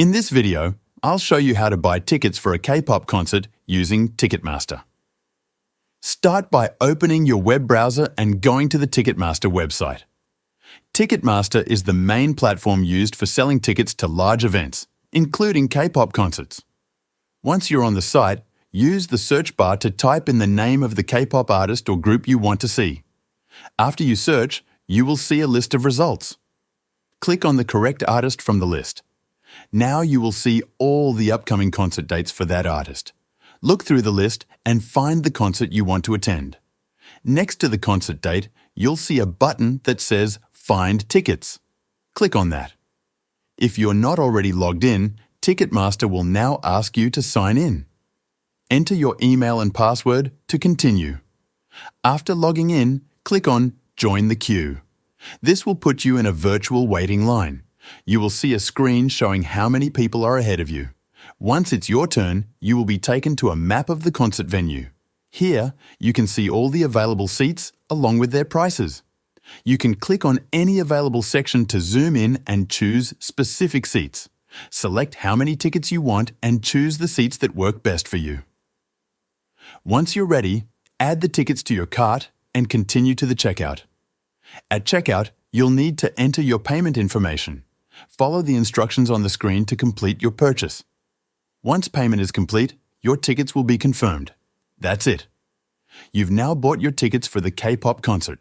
In this video, I'll show you how to buy tickets for a K-pop concert using Ticketmaster. Start by opening your web browser and going to the Ticketmaster website. Ticketmaster is the main platform used for selling tickets to large events, including K-pop concerts. Once you're on the site, use the search bar to type in the name of the K-pop artist or group you want to see. After you search, you will see a list of results. Click on the correct artist from the list. Now you will see all the upcoming concert dates for that artist. Look through the list and find the concert you want to attend. Next to the concert date, you'll see a button that says Find Tickets. Click on that. If you're not already logged in, Ticketmaster will now ask you to sign in. Enter your email and password to continue. After logging in, click on Join the Queue. This will put you in a virtual waiting line. You will see a screen showing how many people are ahead of you. Once it's your turn, you will be taken to a map of the concert venue. Here, you can see all the available seats along with their prices. You can click on any available section to zoom in and choose specific seats. Select how many tickets you want and choose the seats that work best for you. Once you're ready, add the tickets to your cart and continue to the checkout. At checkout, you'll need to enter your payment information. Follow the instructions on the screen to complete your purchase. Once payment is complete, your tickets will be confirmed. That's it. You've now bought your tickets for the K-pop concert.